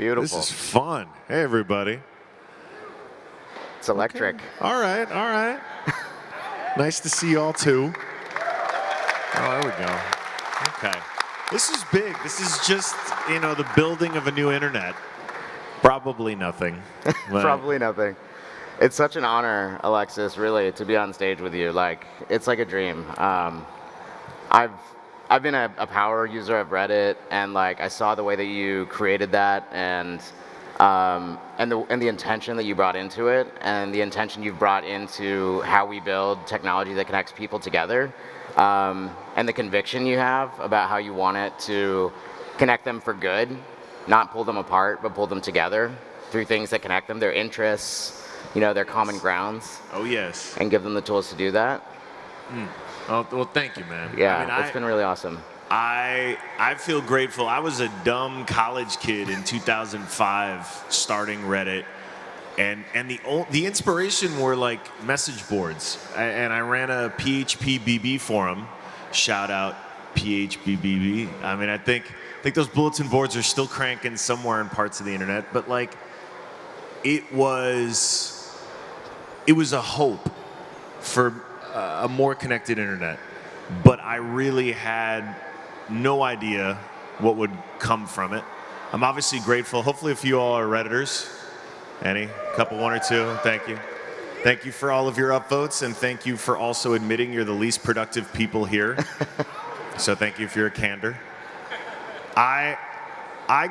Beautiful. This is fun. Hey, everybody. It's electric. Okay. All right. Nice to see y'all, too. Oh, there we go. Okay. This is big. This is just, the building of a new internet. Probably nothing. Probably nothing. It's such an honor, Alexis, really, to be on stage with you. Like, it's like a dream. I've been a power user of Reddit, and like I saw the way that you created that, and the intention that you brought into it, and the intention you've brought into how we build technology that connects people together, and the conviction you have about how you want it to connect them for good, not pull them apart, but pull them together through things that connect them, their interests, their common grounds. Oh, yes. And give them the tools to do that. Oh, well, thank you, man. Yeah, it's been really awesome. I feel grateful. I was a dumb college kid in 2005 starting Reddit, and the inspiration were like message boards. And I ran a PHPBB forum. Shout out PHPBB. I mean, I think those bulletin boards are still cranking somewhere in parts of the internet, but like it was a hope for a more connected internet, but I really had no idea what would come from it. I'm obviously grateful. Hopefully, if you all are Redditors, any, couple, one or two, thank you. Thank you for all of your upvotes, and thank you for also admitting you're the least productive people here. So thank you for your candor. I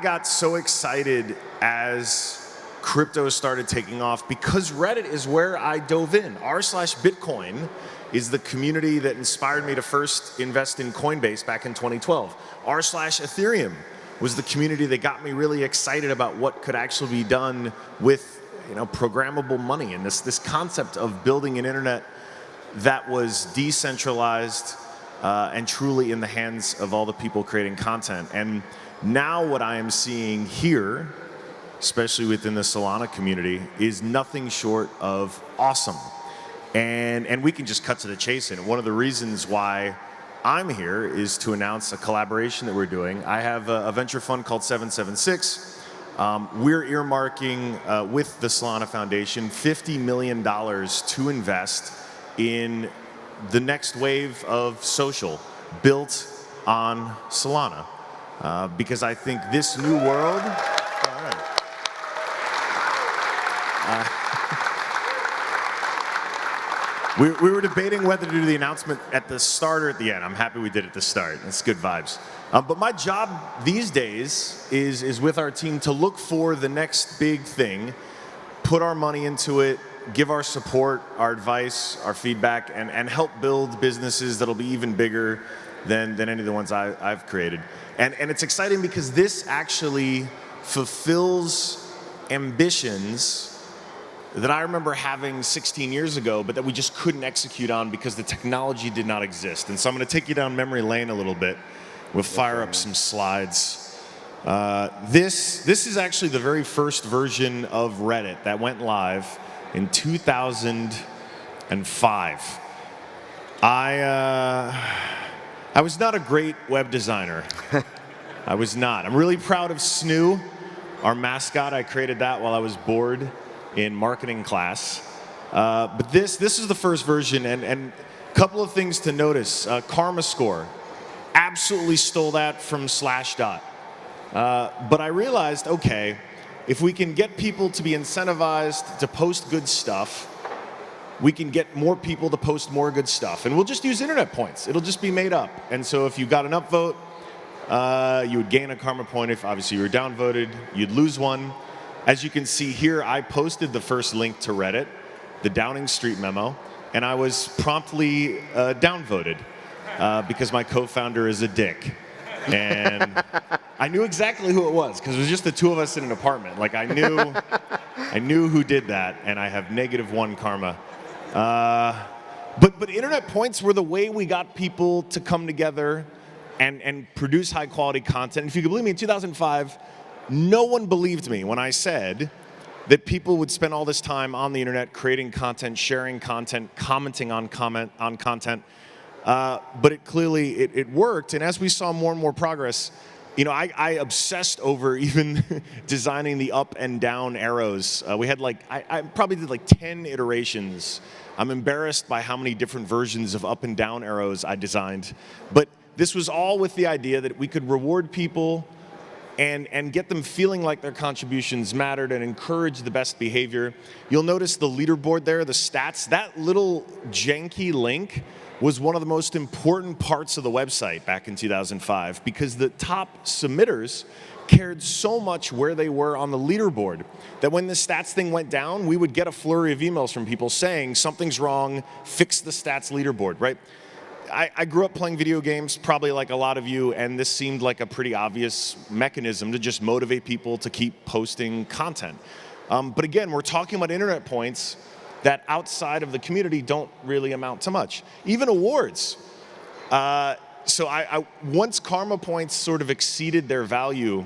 got so excited as crypto started taking off because Reddit is where I dove in. r/Bitcoin is the community that inspired me to first invest in Coinbase back in 2012. r/Ethereum was the community that got me really excited about what could actually be done with programmable money and this concept of building an internet that was decentralized and truly in the hands of all the people creating content. And now what I am seeing here, especially within the Solana community, is nothing short of awesome. And we can just cut to the chase. And one of the reasons why I'm here is to announce a collaboration that we're doing. I have a venture fund called 776. We're earmarking with the Solana Foundation $50 million to invest in the next wave of social built on Solana. Because I think this new world... All right. We were debating whether to do the announcement at the start or at the end. I'm happy we did it at the start. It's good vibes. But my job these days is with our team to look for the next big thing, put our money into it, give our support, our advice, our feedback, and help build businesses that'll be even bigger than any of the ones I've created. And it's exciting because this actually fulfills ambitions that I remember having 16 years ago, but that we just couldn't execute on because the technology did not exist. And so I'm going to take you down memory lane a little bit. We'll fire up some slides. This is actually the very first version of Reddit that went live in 2005. I was not a great web designer. I was not. I'm really proud of Snoo, our mascot. I created that while I was bored in marketing class. But this is the first version, and a couple of things to notice. Karma score. Absolutely stole that from Slashdot. But I realized, okay, if we can get people to be incentivized to post good stuff, we can get more people to post more good stuff. And we'll just use internet points. It'll just be made up. And so if you got an upvote, you would gain a karma point. If obviously you were downvoted, you'd lose one. As you can see here, I posted the first link to Reddit, the Downing Street memo, and I was promptly downvoted because my co-founder is a dick. And I knew exactly who it was because it was just the two of us in an apartment. Like I knew who did that, and I have -1 karma. But internet points were the way we got people to come together and produce high quality content. If you could believe me, in 2005, no one believed me when I said that people would spend all this time on the internet creating content, sharing content, commenting on content. But it clearly worked. And as we saw more and more progress, I obsessed over even designing the up and down arrows. We had I probably did 10 iterations. I'm embarrassed by how many different versions of up and down arrows I designed. But this was all with the idea that we could reward people and get them feeling like their contributions mattered and encourage the best behavior. You'll notice the leaderboard there, the stats, that little janky link was one of the most important parts of the website back in 2005 because the top submitters cared so much where they were on the leaderboard that when the stats thing went down, we would get a flurry of emails from people saying something's wrong, fix the stats leaderboard, right? I grew up playing video games, probably like a lot of you, and this seemed like a pretty obvious mechanism to just motivate people to keep posting content. But again, we're talking about internet points that outside of the community don't really amount to much. Even awards. So once karma points sort of exceeded their value,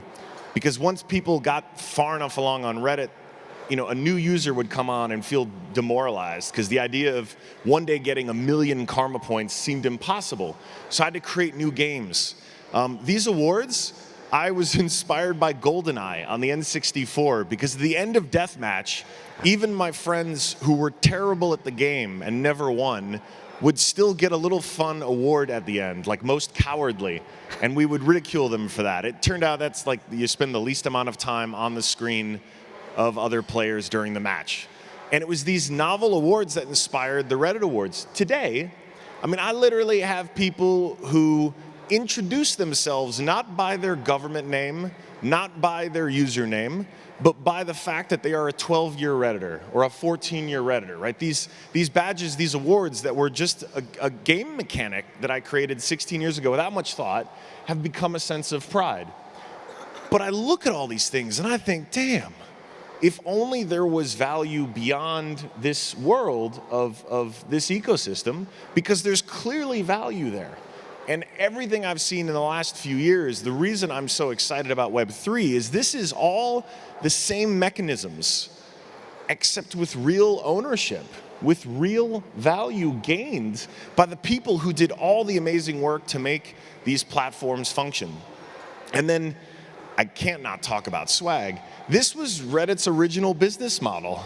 because once people got far enough along on Reddit, a new user would come on and feel demoralized because the idea of one day getting 1 million karma points seemed impossible. So I had to create new games. These awards, I was inspired by GoldenEye on the N64 because at the end of Deathmatch, even my friends who were terrible at the game and never won would still get a little fun award at the end, like most cowardly, and we would ridicule them for that. It turned out that's like you spend the least amount of time on the screen of other players during the match. And it was these novel awards that inspired the Reddit awards. Today, I literally have people who introduce themselves not by their government name, not by their username, but by the fact that they are a 12-year Redditor or a 14-year Redditor, right? These badges, these awards that were just a game mechanic that I created 16 years ago without much thought have become a sense of pride. But I look at all these things and I think, damn, if only there was value beyond this world of this ecosystem, because there's clearly value there. And everything I've seen in the last few years, the reason I'm so excited about Web3 is this is all the same mechanisms, except with real ownership, with real value gained by the people who did all the amazing work to make these platforms function. And then I can't not talk about swag. This was Reddit's original business model.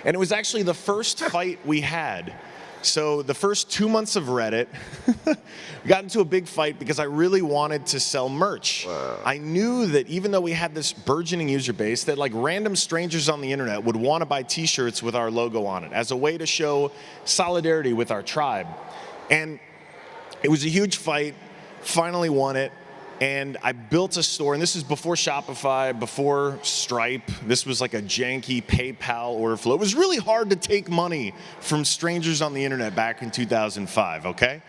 And it was actually the first fight we had. So the first 2 months of Reddit, we got into a big fight because I really wanted to sell merch. Wow. I knew that even though we had this burgeoning user base, that random strangers on the internet would want to buy t-shirts with our logo on it as a way to show solidarity with our tribe. And it was a huge fight, finally won it. And I built a store, and this is before Shopify, before Stripe. This was like a janky PayPal order flow. It was really hard to take money from strangers on the internet back in 2005, okay?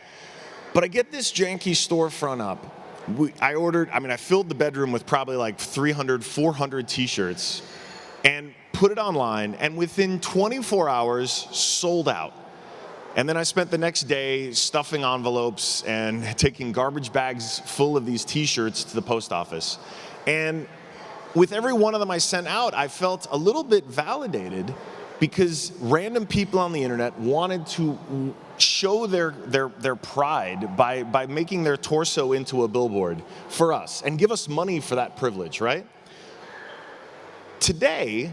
But I get this janky storefront up. I filled the bedroom with probably 300, 400 t-shirts and put it online, and within 24 hours, sold out. And then I spent the next day stuffing envelopes and taking garbage bags full of these t-shirts to the post office. And with every one of them I sent out, I felt a little bit validated because random people on the internet wanted to show their pride by making their torso into a billboard for us and give us money for that privilege, right? Today,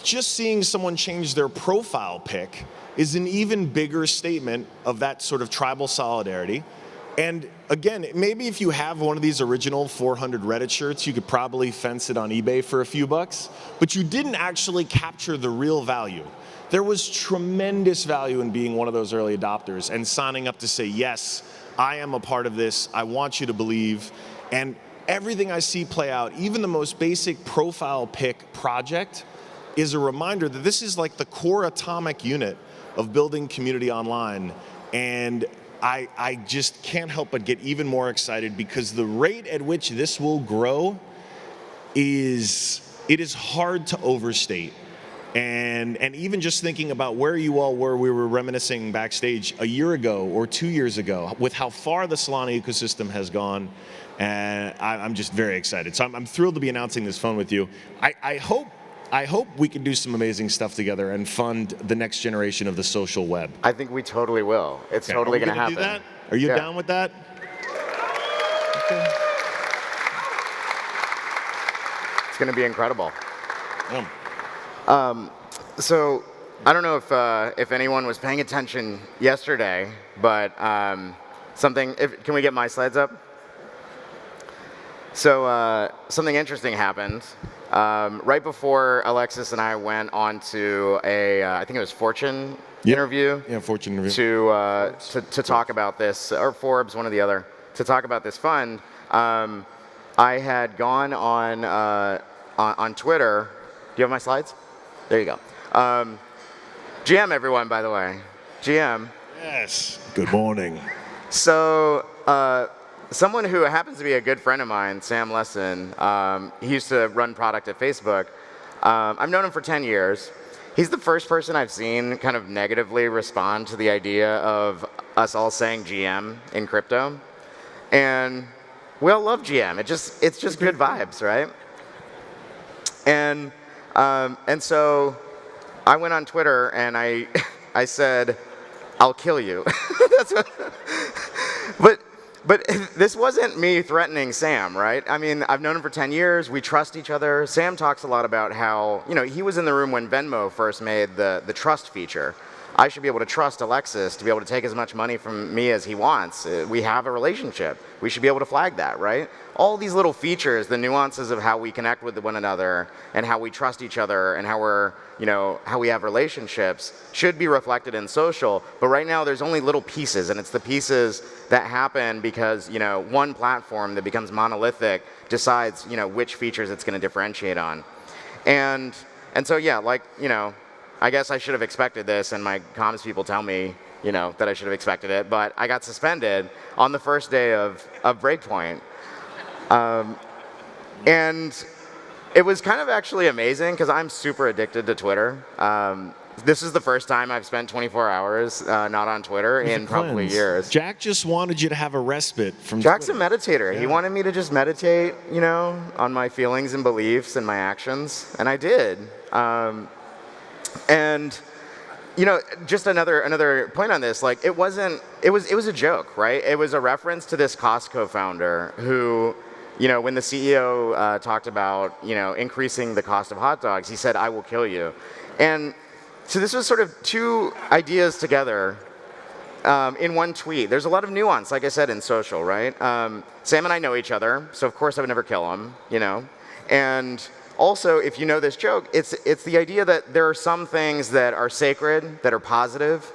just seeing someone change their profile pic is an even bigger statement of that sort of tribal solidarity. And again, maybe if you have one of these original 400 Reddit shirts, you could probably fence it on eBay for a few bucks, but you didn't actually capture the real value. There was tremendous value in being one of those early adopters and signing up to say, yes, I am a part of this, I want you to believe. And everything I see play out, even the most basic profile pic project, is a reminder that this is like the core atomic unit of building community online. And I just can't help but get even more excited because the rate at which this will grow is hard to overstate. And even just thinking about where you all were, we were reminiscing backstage a year ago or 2 years ago with how far the Solana ecosystem has gone. And I'm just very excited. So I'm thrilled to be announcing this phone with you. I hope we can do some amazing stuff together and fund the next generation of the social web. I think we totally will. It's totally going to happen. Do that? Are you down with that? Okay. going to be incredible. Um, So I don't know if anyone was paying attention yesterday, but can we get my slides up? So something interesting happened. Right before Alexis and I went on to I think it was Fortune interview. Yeah, Fortune interview. To talk about this, or Forbes, one or the other, to talk about this fund. I had gone on Twitter. Do you have my slides? There you go. GM, everyone, by the way. GM. Yes. Good morning. So, someone who happens to be a good friend of mine, Sam Lesson, he used to run product at Facebook. I've known him for 10 years. He's the first person I've seen kind of negatively respond to the idea of us all saying GM in crypto. And we all love GM. It's just good vibes, right? And so I went on Twitter and I said, "I'll kill you." That's what, but this wasn't me threatening Sam, right? I mean, I've known him for 10 years. We trust each other. Sam talks a lot about how, he was in the room when Venmo first made the trust feature. I should be able to trust Alexis to be able to take as much money from me as he wants. We have a relationship. We should be able to flag that, right? All these little features, the nuances of how we connect with one another and how we trust each other and how we have relationships should be reflected in social. But right now there's only little pieces, and it's the pieces that happen because, one platform that becomes monolithic decides, which features it's going to differentiate on. And so, yeah, I guess I should have expected this, and my comms people tell me, that I should have expected it, but I got suspended on the first day of Breakpoint. And it was kind of actually amazing, because I'm super addicted to Twitter. This is the first time I've spent 24 hours not on Twitter in probably years. Jack just wanted you to have a respite from Jack's Twitter. a meditator. Yeah. He wanted me to just meditate, on my feelings and beliefs and my actions, and I did. And just another point on this, it was a joke, right? It was a reference to this Costco founder who, when the CEO talked about, increasing the cost of hot dogs, he said, "I will kill you." And so this was sort of two ideas together in one tweet. There's a lot of nuance, like I said, in social, right? Sam and I know each other, so of course I would never kill him, And also, if you know this joke, it's the idea that there are some things that are sacred, that are positive,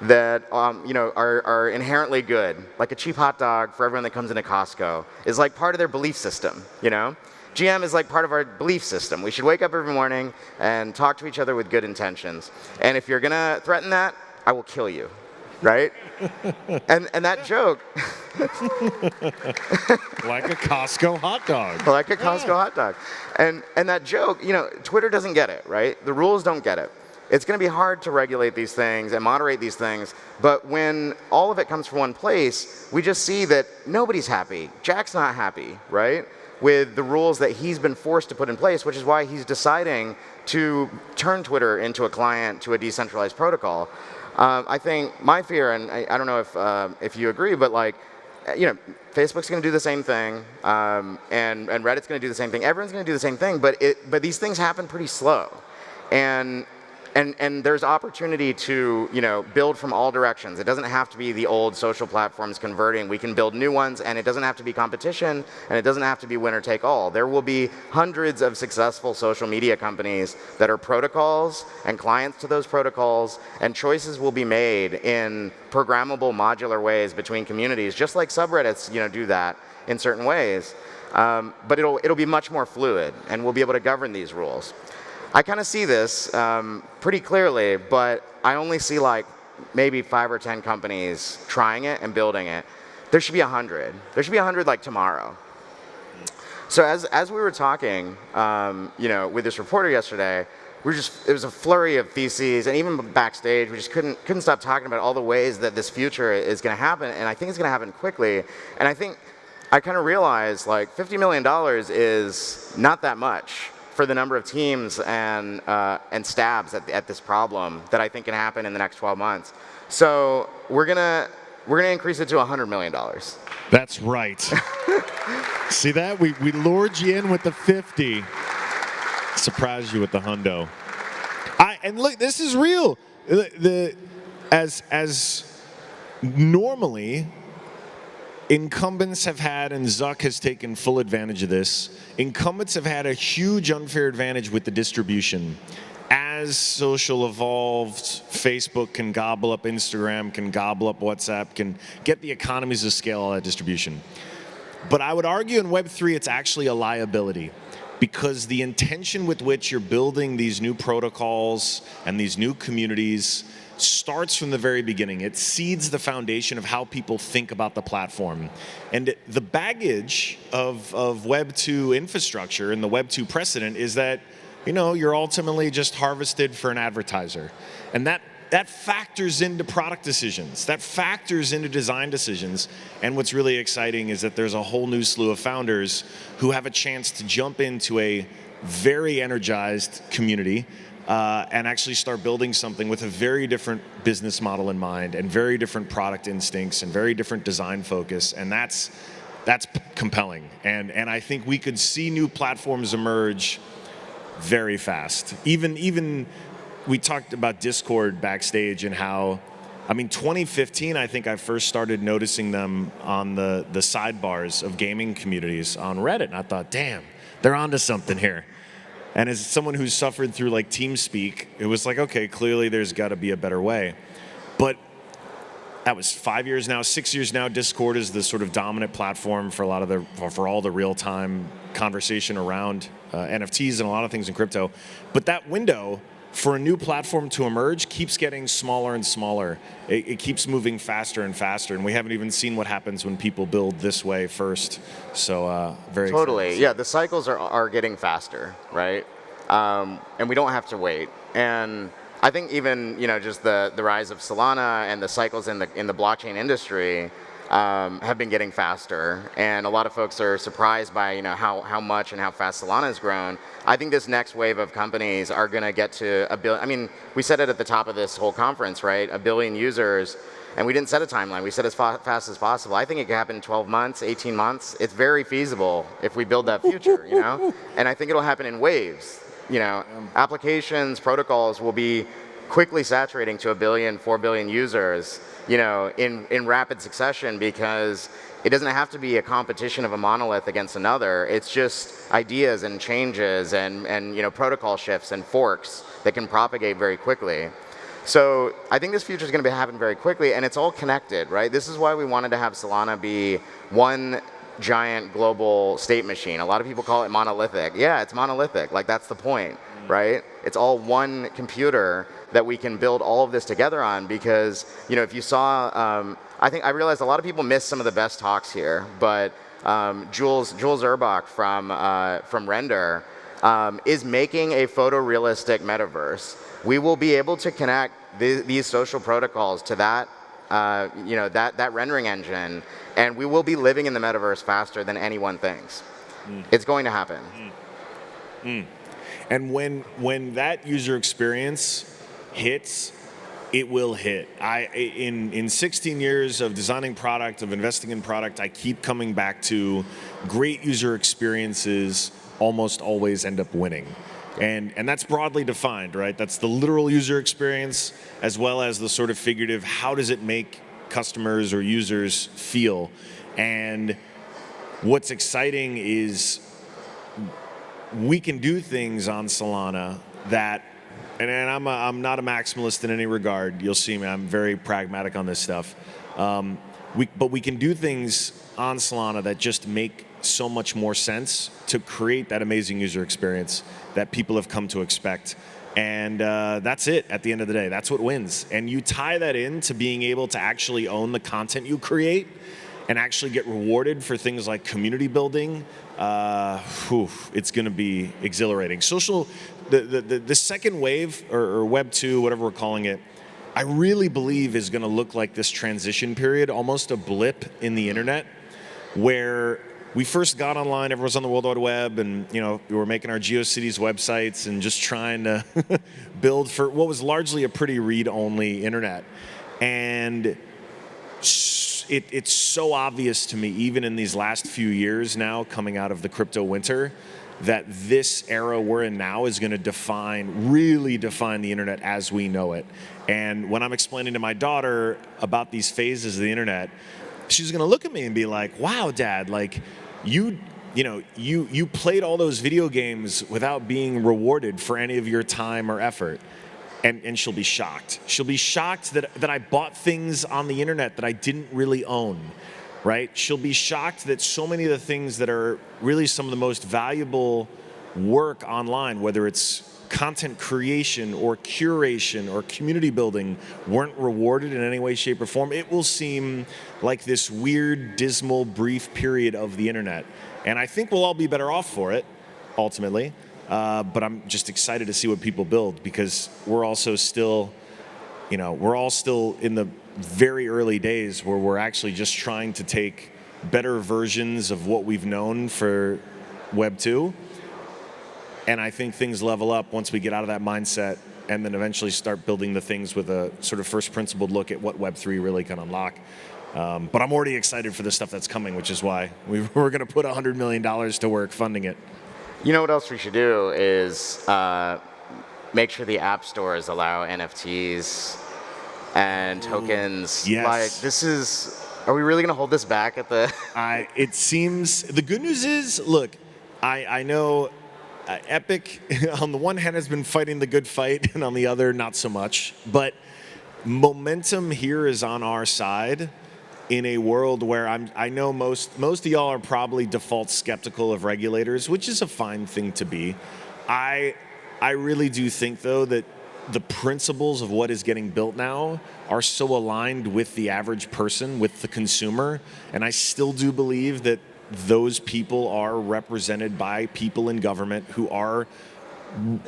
that are inherently good. Like a cheap hot dog for everyone that comes into Costco is like part of their belief system. GM is like part of our belief system. We should wake up every morning and talk to each other with good intentions. And if you're gonna threaten that, I will kill you, right? and that joke. Like a Costco hot dog. Like a Costco hot dog. And that joke, Twitter doesn't get it, right? The rules don't get it. It's going to be hard to regulate these things and moderate these things, but when all of it comes from one place, we just see that nobody's happy. Jack's not happy, right? With the rules that he's been forced to put in place, which is why he's deciding to turn Twitter into a client to a decentralized protocol. I think my fear, and I don't know if you agree, but Facebook's going to do the same thing, and Reddit's going to do the same thing. Everyone's going to do the same thing, but these things happen pretty slow, and there's opportunity to build from all directions. It doesn't have to be the old social platforms converting. We can build new ones, and it doesn't have to be competition, and it doesn't have to be winner take all. There will be hundreds of successful social media companies that are protocols and clients to those protocols, and choices will be made in programmable, modular ways between communities, just like subreddits do that in certain ways. But it'll be much more fluid, and we'll be able to govern these rules. I kind of see this pretty clearly, but I only see maybe 5 or 10 companies trying it and building it. There should be 100. There should be 100 tomorrow. So as we were talking, with this reporter yesterday, it was a flurry of theses, and even backstage, we just couldn't stop talking about all the ways that this future is going to happen, and I think it's going to happen quickly. And I think I kind of realized $50 million is not that much for the number of teams and stabs at this problem that I think can happen in the next 12 months. So we're gonna increase it to $100 million. That's right. See that? We lured you in with the 50. Surprise you with the hundo. And look, this is real. As normally, incumbents have had, and Zuck has taken full advantage of this, incumbents have had a huge unfair advantage with the distribution. As social evolved, Facebook can gobble up Instagram, can gobble up WhatsApp, can get the economies of scale of that distribution. But I would argue in Web3 it's actually a liability, because the intention with which you're building these new protocols and these new communities starts from the very beginning. It seeds the foundation of how people think about the platform. And the baggage of Web 2 infrastructure and the Web 2 precedent is that, you know, you're ultimately just harvested for an advertiser. And that factors into product decisions. That factors into design decisions. And what's really exciting is that there's a whole new slew of founders who have a chance to jump into a very energized community and actually start building something with a very different business model in mind, and very different product instincts, and very different design focus. And that's compelling. And I think we could see new platforms emerge very fast. Even we talked about Discord backstage and how, I mean, 2015, I think I first started noticing them on the sidebars of gaming communities on Reddit. And I thought, damn, they're onto something here. And as someone who's suffered through like TeamSpeak, it was like, okay, clearly there's got to be a better way. But that was 5 years now, 6 years now. Discord is the sort of dominant platform for all the real-time conversation around NFTs and a lot of things in crypto. But that window for a new platform to emerge keeps getting smaller and smaller. It keeps moving faster and faster, and we haven't even seen what happens when people build this way first. So very Totally, excited. yeah. The cycles are getting faster, right? And we don't have to wait. And I think even just the rise of Solana and the cycles in the blockchain industry have been getting faster, and a lot of folks are surprised by how much and how fast Solana has grown. I think this next wave of companies are going to get to 1 billion. I mean, we said it at the top of this whole conference, right? 1 billion users, and we didn't set a timeline. We said as fast as possible. I think it could happen in 12 months, 18 months. It's very feasible if we build that future, And I think it'll happen in waves. Applications, protocols will be quickly saturating to 1 billion, 4 billion users, in rapid succession, because it doesn't have to be a competition of a monolith against another. It's just ideas and changes and protocol shifts and forks that can propagate very quickly. So I think this future is going to happen very quickly, and it's all connected, right? This is why we wanted to have Solana be one giant global state machine. A lot of people call it monolithic. Yeah, it's monolithic. Like, that's the point, right? It's all one computer that we can build all of this together on, because if you saw, I realized a lot of people missed some of the best talks here, but Jules Urbach from Render is making a photorealistic metaverse. We will be able to connect these social protocols to that that rendering engine, and we will be living in the metaverse faster than anyone thinks. It's going to happen. And when that user experience hits, it will hit. In 16 years of designing product, of investing in product, I keep coming back to great user experiences almost always end up winning. And that's broadly defined, right? That's the literal user experience, as well as the sort of figurative, how does it make customers or users feel? And what's exciting is we can do things on Solana that, and I'm not a maximalist in any regard. You'll see me, I'm very pragmatic on this stuff. But we can do things on Solana that just make so much more sense to create that amazing user experience that people have come to expect. And that's it at the end of the day. That's what wins. And you tie that into being able to actually own the content you create and actually get rewarded for things like community building. It's going to be exhilarating. The second wave, or Web 2, whatever we're calling it, I really believe is going to look like this transition period, almost a blip in the internet, where we first got online, everyone was on the World Wide Web, and we were making our GeoCities websites and just trying to build for what was largely a pretty read-only internet. And it's so obvious to me, even in these last few years now, coming out of the crypto winter, that this era we're in now is going to really define the internet as we know it. And when I'm explaining to my daughter about these phases of the internet, she's going to look at me and be like, "Wow, Dad, like you played all those video games without being rewarded for any of your time or effort." And she'll be shocked. She'll be shocked that I bought things on the internet that I didn't really own, right? She'll be shocked that so many of the things that are really some of the most valuable work online, whether it's content creation or curation or community building, weren't rewarded in any way, shape, or form. It will seem like this weird, dismal, brief period of the internet. And I think we'll all be better off for it, ultimately. But I'm just excited to see what people build, because we're also still, we're all still in the very early days where we're actually just trying to take better versions of what we've known for Web 2. And I think things level up once we get out of that mindset and then eventually start building the things with a sort of first principled look at what Web 3 really can unlock. But I'm already excited for the stuff that's coming, which is why we're going to put $100 million to work funding it. You know what else we should do is make sure the app stores allow NFTs and tokens. Yes. Like, are we really going to hold this back at the? It seems, the good news is, look, I know Epic on the one hand has been fighting the good fight, and on the other not so much. But momentum here is on our side, in a world where I know most of y'all are probably default skeptical of regulators, which is a fine thing to be. I really do think, though, that the principles of what is getting built now are so aligned with the average person, with the consumer, and I still do believe that those people are represented by people in government who are,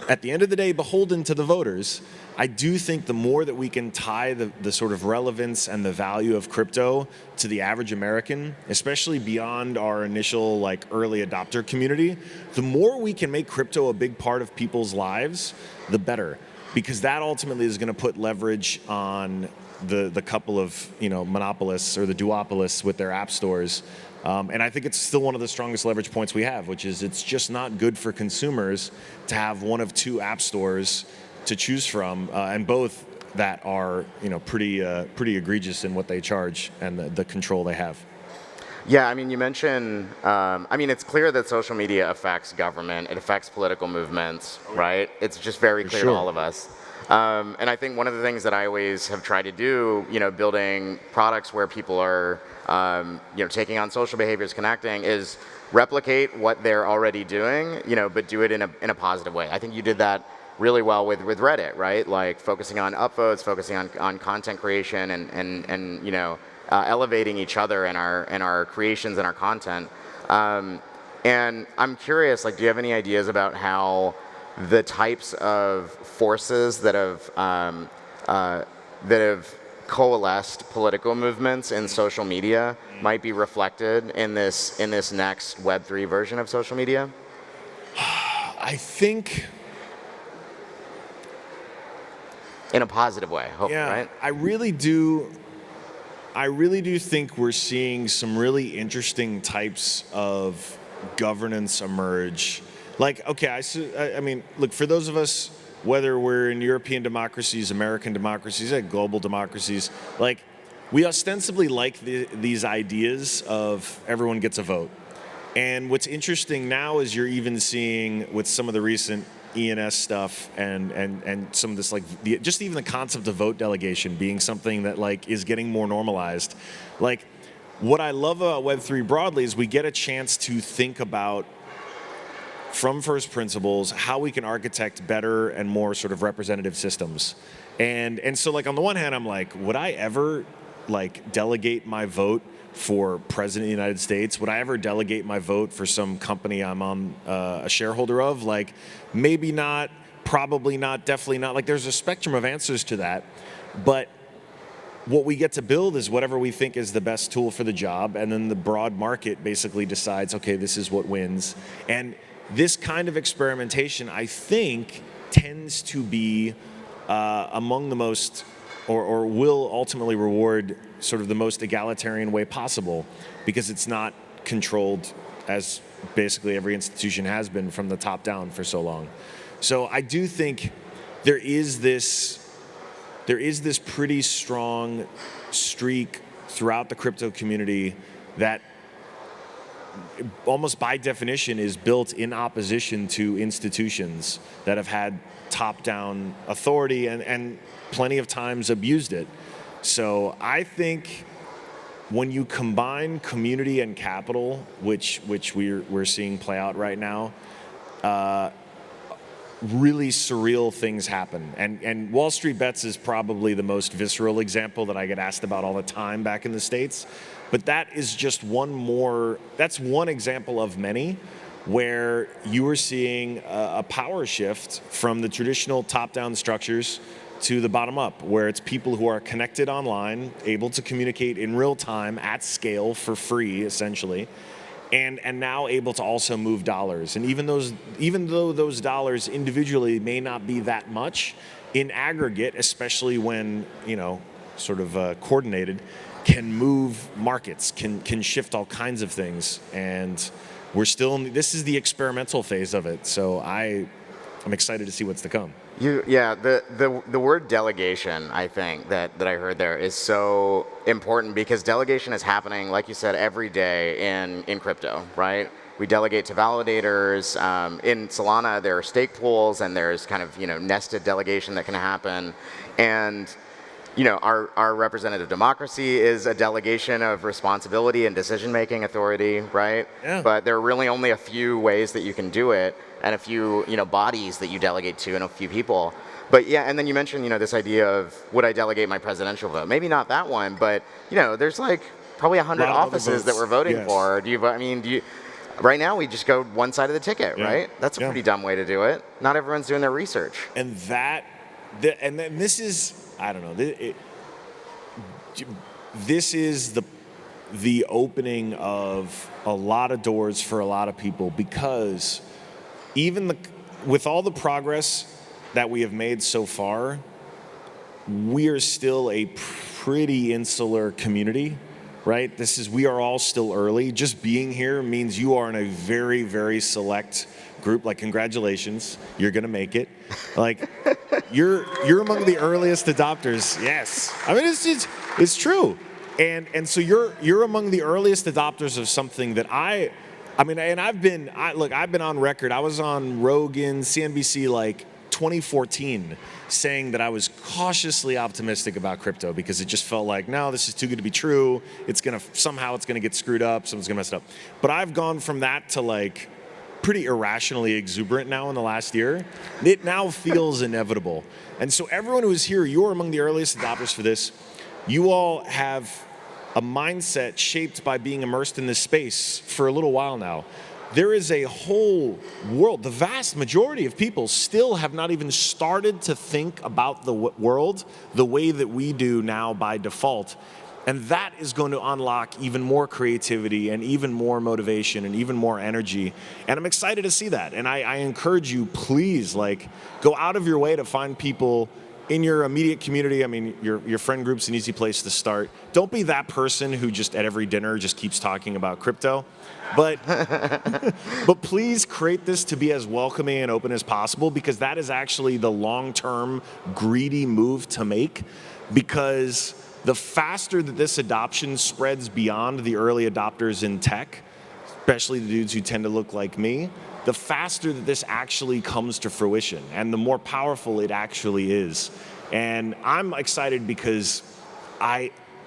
at the end of the day, beholden to the voters. I do think the more that we can tie the sort of relevance and the value of crypto to the average American, especially beyond our initial like early adopter community, the more we can make crypto a big part of people's lives, the better. Because that ultimately is going to put leverage on the couple of monopolists or the duopolists with their app stores. And I think it's still one of the strongest leverage points we have, which is it's just not good for consumers to have one of two app stores to choose from, and both that are pretty egregious in what they charge and the control they have. Yeah, I mean, you mentioned, it's clear that social media affects government, it affects political movements, right? It's just very clear to all of us. And I think one of the things that I always have tried to do, building products where people are, taking on social behaviors, connecting, is replicate what they're already doing, but do it in a positive way. I think you did that really well with Reddit, right? Like focusing on upvotes, focusing on content creation, and elevating each other and our creations and our content. And I'm curious, like, do you have any ideas about how the types of forces that have coalesced political movements in social media might be reflected in this next Web3 version of social media? I think, in a positive way, right? I really do think we're seeing some really interesting types of governance emerge. Like, okay, I mean, look, for those of us, whether we're in European democracies, American democracies, global democracies, like, we ostensibly like these ideas of everyone gets a vote. And what's interesting now is you're even seeing with some of the recent ENS stuff and some of this, like, just even the concept of vote delegation being something that, like, is getting more normalized. Like, what I love about Web3 broadly is we get a chance to think about, from first principles, how we can architect better and more sort of representative systems. And so, like, on the one hand, I'm like, would I ever, like, delegate my vote for president of the United States? Would I ever delegate my vote for some company I'm on a shareholder of? Like, maybe not, probably not, definitely not. Like, there's a spectrum of answers to that. But what we get to build is whatever we think is the best tool for the job, and then the broad market basically decides, okay, this is what wins. And this kind of experimentation, I think, tends to be among the most or will ultimately reward sort of the most egalitarian way possible, because it's not controlled, as basically every institution has been, from the top down for so long. So I do think there is this pretty strong streak throughout the crypto community that almost by definition is built in opposition to institutions that have had top-down authority and plenty of times abused it. So I think when you combine community and capital, which we're seeing play out right now, really surreal things happen. And Wall Street Bets is probably the most visceral example that I get asked about all the time back in the States. But that is just that's one example of many where you are seeing a power shift from the traditional top-down structures to the bottom up, where it's people who are connected online, able to communicate in real time at scale for free, essentially, and now able to also move dollars. And even though those dollars individually may not be that much, in aggregate, especially when sort of coordinated, can move markets, can shift all kinds of things. And we're still this is the experimental phase of it. So I'm excited to see what's to come. The word delegation, I think, that I heard there is so important, because delegation is happening, like you said, every day in crypto, right? We delegate to validators. In Solana, there are stake pools, and there's kind of nested delegation that can happen. And our representative democracy is a delegation of responsibility and decision-making authority, right? Yeah. But there are really only a few ways that you can do it, and a few bodies that you delegate to, and a few people. But yeah, and then you mentioned this idea of, would I delegate my presidential vote? Maybe not that one, but there's like probably 100 offices that we're voting for. Right now we just go one side of the ticket, right? That's a pretty dumb way to do it. Not everyone's doing their research. And then this is, I don't know, this is the opening of a lot of doors for a lot of people, because even with all the progress that we have made so far, we are still a pretty insular community, right? We are all still early. Just being here means you are in a very, very select group. Like, congratulations, you're gonna make it. Like, you're among the earliest adopters. Yes, I mean it's true, and so you're among the earliest adopters of something that I've been on record. I was on Rogan, CNBC, like 2014, saying that I was cautiously optimistic about crypto, because it just felt like, no, this is too good to be true. It's gonna get screwed up. Someone's gonna mess it up. But I've gone from that to like pretty irrationally exuberant now in the last year. It now feels inevitable. And so everyone who is here, you're among the earliest adopters for this. You all have a mindset shaped by being immersed in this space for a little while now. There is a whole world. The vast majority of people still have not even started to think about the world the way that we do now by default. And that is going to unlock even more creativity and even more motivation and even more energy. And I'm excited to see that. And I encourage you, please, go out of your way to find people in your immediate community. I mean, your friend group's an easy place to start. Don't be that person who just at every dinner just keeps talking about crypto. But please create this to be as welcoming and open as possible, because that is actually the long-term greedy move to make. Because the faster that this adoption spreads beyond the early adopters in tech, especially the dudes who tend to look like me, the faster that this actually comes to fruition and the more powerful it actually is. And I'm excited because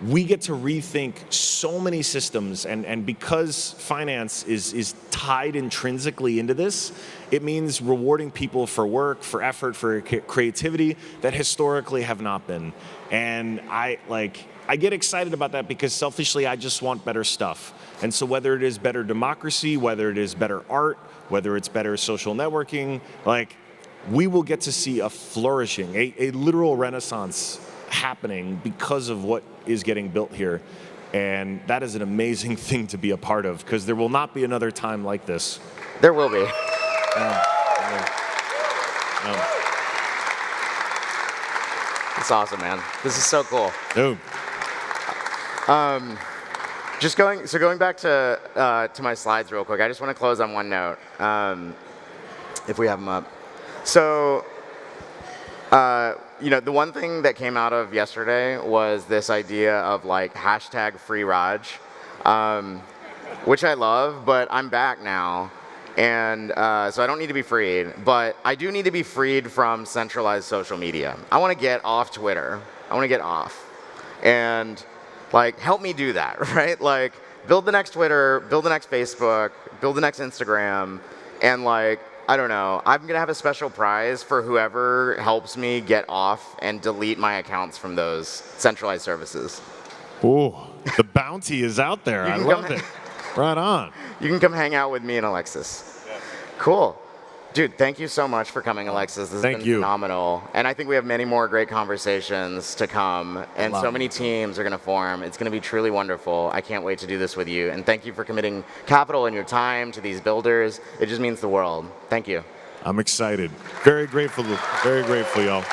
we get to rethink so many systems, and because finance is tied intrinsically into this, it means rewarding people for work, for effort, for creativity that historically have not been. And I get excited about that, because selfishly I just want better stuff. And so whether it is better democracy, whether it is better art, whether it's better social networking, we will get to see a flourishing, a literal renaissance happening because of what is getting built here. And that is an amazing thing to be a part of, because there will not be another time like this. There will be. That's awesome, man. This is so cool. Dude. Going back to my slides real quick. I just want to close on one note, if we have them up. So, the one thing that came out of yesterday was this idea of like hashtag free Raj, which I love, but I'm back now. And so I don't need to be freed, but I do need to be freed from centralized social media. I want to get off Twitter. I want to get off. And like, help me do that, right? Like, build the next Twitter, build the next Facebook, build the next Instagram, and like, I don't know, I'm going to have a special prize for whoever helps me get off and delete my accounts from those centralized services. Ooh, the bounty is out there. I love it. Right on. You can come hang out with me and Alexis. Yeah. Cool. Dude, thank you so much for coming, Alexis. This has been phenomenal. And I think we have many more great conversations to come. And so many teams are going to form. It's going to be truly wonderful. I can't wait to do this with you. And thank you for committing capital and your time to these builders. It just means the world. Thank you. I'm excited. Very grateful, y'all.